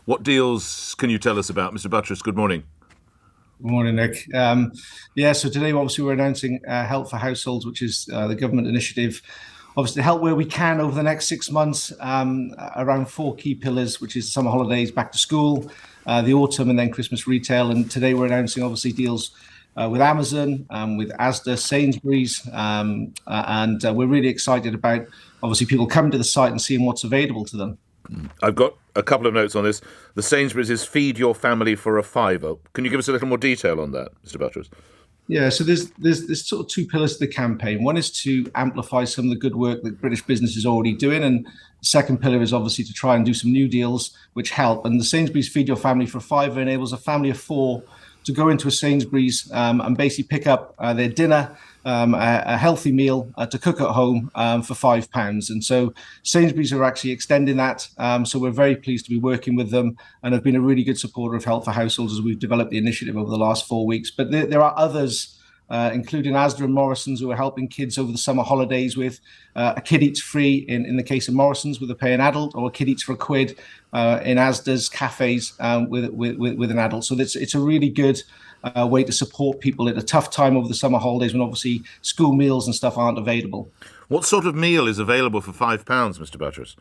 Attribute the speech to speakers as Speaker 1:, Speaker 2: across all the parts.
Speaker 1: What deals can you tell us about, Mr. Buttress? Good morning.
Speaker 2: Good morning, Nick. So today, obviously, we're announcing Help for Households, which is the government initiative, obviously, to help where we can over the next 6 months around four key pillars, which is summer holidays, back to school, the autumn, and then Christmas retail. And today, we're announcing, obviously, deals with Amazon, with Asda, Sainsbury's, and we're really excited about, obviously, people coming to the site and seeing what's available to them.
Speaker 1: I've got a couple of notes on this. The Sainsbury's is feed your family for a fiver. Can you give us a little more detail on that, Mr. Buttress?
Speaker 2: Yeah, so there's sort of two pillars to the campaign. One is to amplify some of the good work that British business is already doing, and the second pillar is obviously to try and do some new deals which help. And the Sainsbury's Feed Your Family for a fiver enables a family of four to go into a Sainsbury's and basically pick up their dinner, a healthy meal to cook at home for £5. And so Sainsbury's are actually extending that. So we're very pleased to be working with them and have been a really good supporter of Help for Households as we've developed the initiative over the last 4 weeks. But there are others, including Asda and Morrison's, who are helping kids over the summer holidays with a kid eats free in the case of Morrison's with a pay an adult, or a kid eats for a quid in Asda's cafes with an adult. So it's a really good way to support people at a tough time over the summer holidays when obviously school meals and stuff aren't available.
Speaker 1: What sort of meal is available for £5, Mr. Buttress?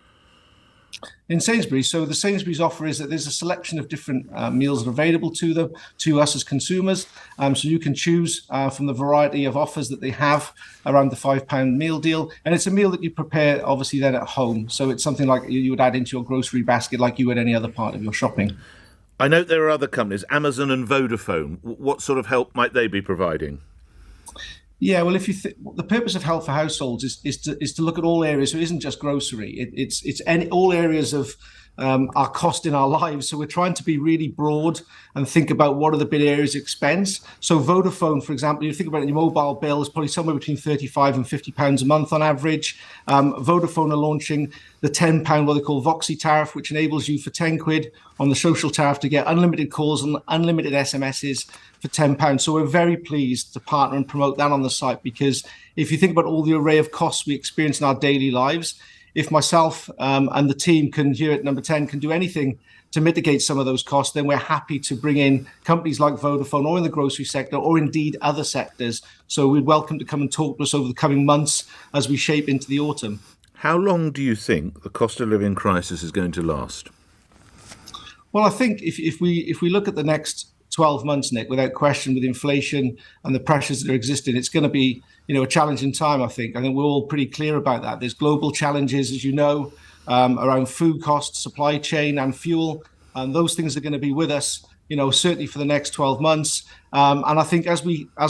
Speaker 2: In Sainsbury's, so the Sainsbury's offer is that there's a selection of different meals that are available to us as consumers. So you can choose from the variety of offers that they have around the £5 meal deal. And it's a meal that you prepare, obviously, then at home. So it's something like you would add into your grocery basket like you would any other part of your shopping.
Speaker 1: I note there are other companies, Amazon and Vodafone. What sort of help might they be providing?
Speaker 2: Yeah, well, if you the purpose of Help for Households is to look at all areas. So it isn't just grocery. It's all areas of our cost in our lives. So we're trying to be really broad and think about what are the big areas of expense. So Vodafone, for example, you think about it, your mobile bill is probably somewhere between £35 and £50 a month on average. Vodafone are launching the £10, what they call Voxy tariff, which enables you for 10 quid on the social tariff to get unlimited calls and unlimited SMSs for £10. So we're very pleased to partner and promote that on the site, because if you think about all the array of costs we experience in our daily lives, if myself and the team here at Number 10 can do anything to mitigate some of those costs, then we're happy to bring in companies like Vodafone or in the grocery sector or indeed other sectors. So we're welcome to come and talk to us over the coming months as we shape into the autumn.
Speaker 1: How long do you think the cost of living crisis is going to last?
Speaker 2: Well, I think if we look at the next 12 months, Nick, without question, with inflation and the pressures that are existing, it's going to be, a challenging time, I think. I think we're all pretty clear about that. There's global challenges, as you know, around food costs, supply chain and fuel. And those things are going to be with us, certainly for the next 12 months. And I think as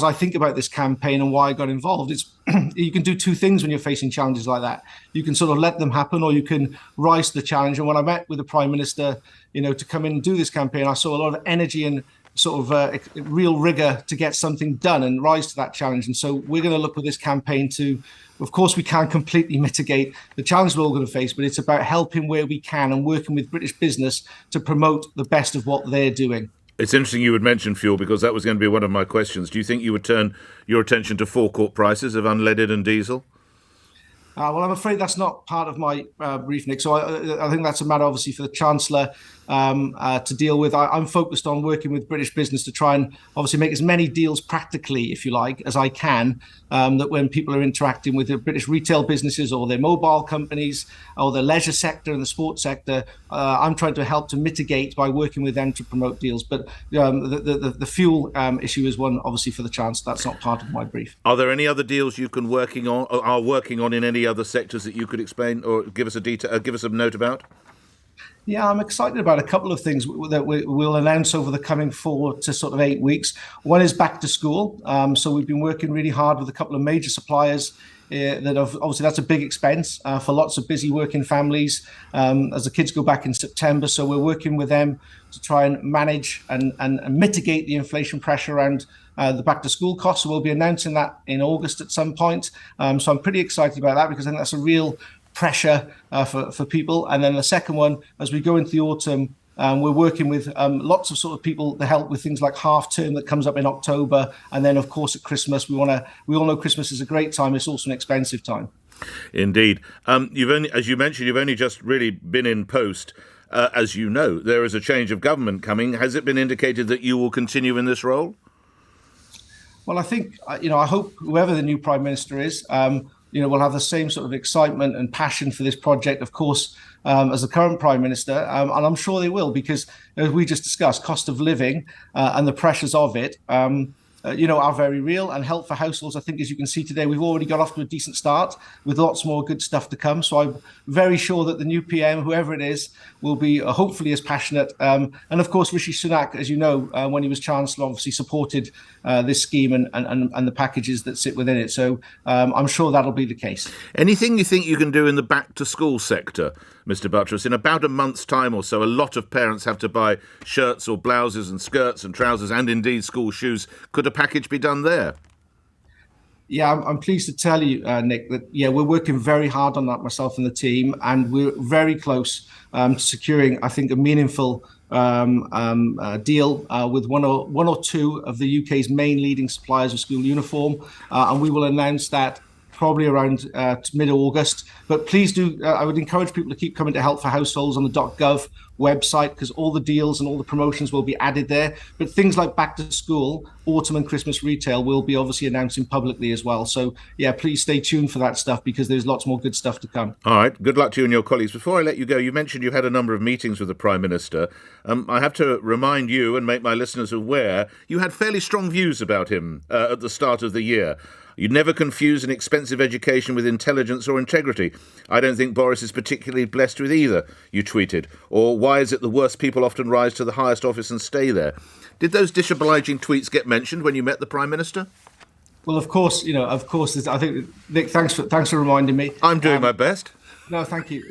Speaker 2: I think about this campaign and why I got involved, it's you can do two things when you're facing challenges like that. You can sort of let them happen, or you can rise to the challenge. And when I met with the Prime Minister, to come in and do this campaign, I saw a lot of energy and sort of real rigor to get something done and rise to that challenge. And so we're going to look with this campaign to, of course, we can't completely mitigate the challenge we're all going to face, but it's about helping where we can and working with British business to promote the best of what they're doing.
Speaker 1: It's interesting you would mention fuel, because that was going to be one of my questions. Do you think you would turn your attention to forecourt prices of unleaded and diesel?
Speaker 2: Well, I'm afraid that's not part of my brief, Nick. So I think that's a matter, obviously, for the Chancellor to deal with. I'm focused on working with British business to try and obviously make as many deals practically, if you like, as I can, that when people are interacting with the British retail businesses or their mobile companies or the leisure sector and the sports sector, I'm trying to help to mitigate by working with them to promote deals. But the fuel issue is one, obviously, for the Chancellor. That's not part of my brief.
Speaker 1: Are there any other deals you can working on in any other sectors that you could explain or give us a note about?
Speaker 2: Yeah, I'm excited about a couple of things that we'll announce over the coming 4 to sort of 8 weeks. One is back to school. So we've been working really hard with a couple of major suppliers that have, obviously that's a big expense for lots of busy working families as the kids go back in September. So we're working with them to try and manage and mitigate the inflation pressure around the back to school costs. So we'll be announcing that in August at some point. So I'm pretty excited about that, because I think that's a real pressure for people. And then the second one, as we go into the autumn, we're working with lots of sort of people to help with things like half term that comes up in October. And then, of course, at Christmas, we all know Christmas is a great time. It's also an expensive time.
Speaker 1: Indeed. As you mentioned, you've only just really been in post. as you know, there is a change of government coming. Has it been indicated that you will continue in this role?
Speaker 2: Well, I think, I hope whoever the new Prime Minister is, will have the same sort of excitement and passion for this project, of course, as the current Prime Minister. And I'm sure they will, because as we just discussed, cost of living and the pressures of it, are very real. And help for households, I think, as you can see today, we've already got off to a decent start with lots more good stuff to come. So I'm very sure that the new PM, whoever it is, will be hopefully as passionate. And of course, Rishi Sunak, as you know, when he was Chancellor, obviously supported this scheme and the packages that sit within it. So I'm sure that'll be the case.
Speaker 1: Anything you think you can do in the back-to-school sector, Mr. Buttress? In about a month's time or so, a lot of parents have to buy shirts or blouses and skirts and trousers and indeed school shoes. Could a package be done there?
Speaker 2: Yeah, I'm pleased to tell you, Nick, that, we're working very hard on that, myself and the team, and we're very close to securing, I think, a meaningful deal with one or two of the UK's main leading suppliers of school uniform, and we will announce that probably around mid-August. But please do, I would encourage people to keep coming to Help for Households on the .gov website, because all the deals and all the promotions will be added there. But things like back to school, autumn and Christmas retail will be obviously announcing publicly as well. So, please stay tuned for that stuff, because there's lots more good stuff to come.
Speaker 1: All right. Good luck to you and your colleagues. Before I let you go, you mentioned you've had a number of meetings with the Prime Minister. I have to remind you and make my listeners aware, you had fairly strong views about him at the start of the year. You'd never confuse an expensive education with intelligence or integrity. I don't think Boris is particularly blessed with either, you tweeted. Or why is it the worst people often rise to the highest office and stay there? Did those disobliging tweets get mentioned when you met the Prime Minister?
Speaker 2: Well, of course, I think, Nick, thanks for reminding me.
Speaker 1: I'm doing my best.
Speaker 2: No, thank you.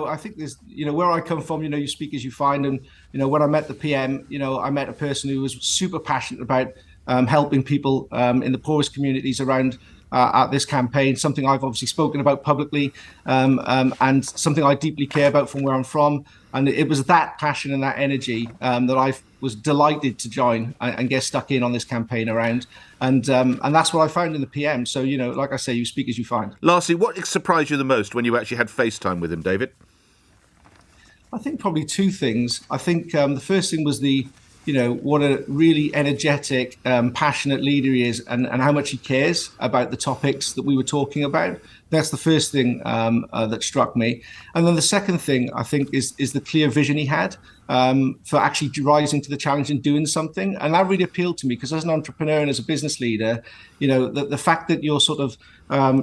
Speaker 2: I think there's, where I come from, you speak as you find. And, when I met the PM, I met a person who was super passionate about helping people in the poorest communities around at this campaign, something I've obviously spoken about publicly, and something I deeply care about from where I'm from. And it was that passion and that energy that I was delighted to join and get stuck in on this campaign around. And that's what I found in the PM. So, like I say, you speak as you find.
Speaker 1: Lastly, what surprised you the most when you actually had FaceTime with him, David?
Speaker 2: I think probably two things. I think the first thing was what a really energetic, passionate leader he is, and how much he cares about the topics that we were talking about. That's the first thing that struck me. And then the second thing, I think, is the clear vision he had for actually rising to the challenge and doing something. And that really appealed to me, because as an entrepreneur and as a business leader, the fact that you're sort of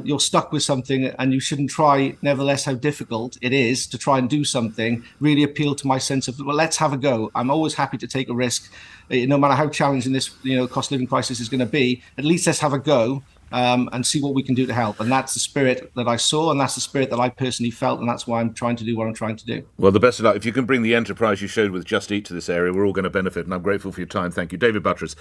Speaker 2: you're stuck with something and you shouldn't try, nevertheless, how difficult it is to try and do something, really appealed to my sense of, well, let's have a go. I'm always happy to take a risk, no matter how challenging this cost of living crisis is going to be. At least let's have a go. And see what we can do to help. And that's the spirit that I saw, and that's the spirit that I personally felt, and that's why I'm trying to do what I'm trying to do.
Speaker 1: Well, the best of luck. If you can bring the enterprise you showed with Just Eat to this area, we're all going to benefit, and I'm grateful for your time. Thank you. David Buttress.